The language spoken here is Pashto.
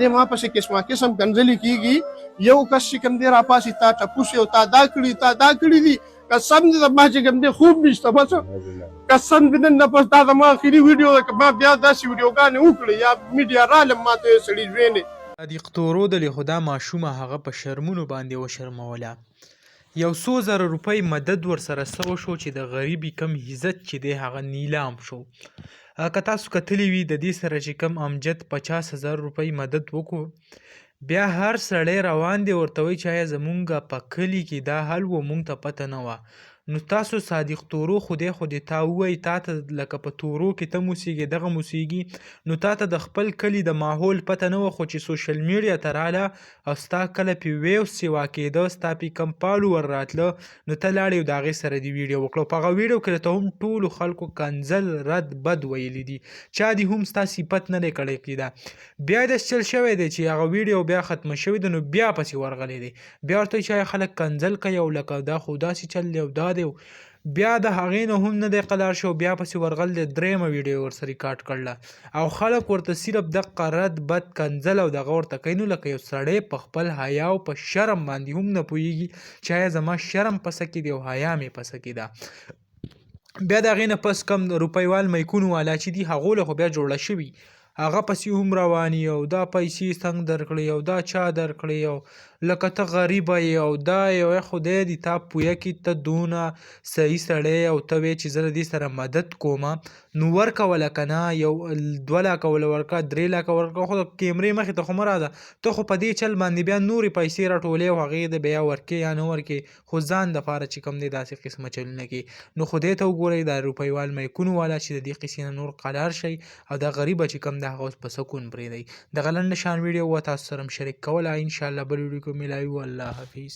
دې ما پسې قسمه قسم کنځلې کېږي. یو کس چې کوم دی راپاسي تا ټپوس یو تا دا کړي تا دا کړي دي، قسم دې زما چې کوم دی خوب نشته. بس قسم دې نن نه پس دا زما اخري ویډیو ده، که ما بیا داسې ویډیوګانې وکړې یا میډیا رالم ما ته یو سړي ژوینې. صادق تورو د خدا ماشومه هغه په شرمونو باندې وشرموله. یو څو زره روپۍ مدد ورسره سوه شو چې د غریبي کم عزت چې دی هغه نیلام شو. که تاسو کتلی وي د دې سره چې کم امجد 50,000 روپۍ مدد وکړو، بیا هر سړی روان دی ورته وایي چې آیا زمونږ په کلي کې دا حل و مونږ ته پته نه وه. نو تاسو صادق تورو خدای تا ووایي تا ته لکه په تورو کې ته موسیږي دغه موسیږي، نو تا ته د خپل کلي د ماحول پته نه وه، خو چې سوشل میډیا ته راله او ستا کله پې ویو سیوا کېده ستا پې کم فالوور راتله، نو ته لاړې او د هغې سره دې ویډیو وکړه. په هغه ویډیو کې درته هم ټولو خلکو کنځل رد بد ویلي دي، چا دې هم ستا صفت نه دی کړی کېده. بیا داسې چل شوی دی چې هغه ویډیو بیا ختمه شوې ده، نو بیا پسې ورغلی دی، بیا ورته وایي چې آیا خلک کنځل کوي او لکه دا خو داسې چل دی او دا دی. بیا د هغې نه هم نه دی قلار شو، بیا پسې ورغل دی درېیمه ویډیو ورسره ریکارډ کړله او خلک ورته صرف دغه رد بد کنځل او دغه ورته کوي. نو لکه یو سړی په خپل حیا او په شرم باندې هم نه پوهېږي چې آیا زما شرم په څه کې دی او حیا مې په څه کې ده. بیا د هغې نه پس کم روپیوال میکونو والا چې دي هغو له خو بیا جوړه شوي هغه پسې هم رواني او دا پیسې څنګه درکړې او دا چا درکړې او لکه ته غریبه یې او دا یې خدای دې تا پویه کړي ته دونه صحیح سړی او ته وایې چې زه د دې سره مدد کومه، نو ورکوله که نه یو 2 لکه وله ورکړه 3 لکه ورکړه، خو د کیمرې مخې ته خو مه راځه، ته خو په دې چل باندې بیا نورې پیسې راټولې او هغې د بیا ورکې یا نه ورکې، خو ځان دپاره چې کوم دی داسې قسمه چلونه کوي. نو خدای ته وګورئ دا روپیوال میکونو والا چې د دې قصې نه نور قلار شئ او دا غریبه چې کوم دی هغه اوس په سکون پرېږدئ. دغه لنډه شان ویډیو وه تاسو سره هم شریک کوله، انشاءالله بل ویډیو کې ملاوي. الله حافظ.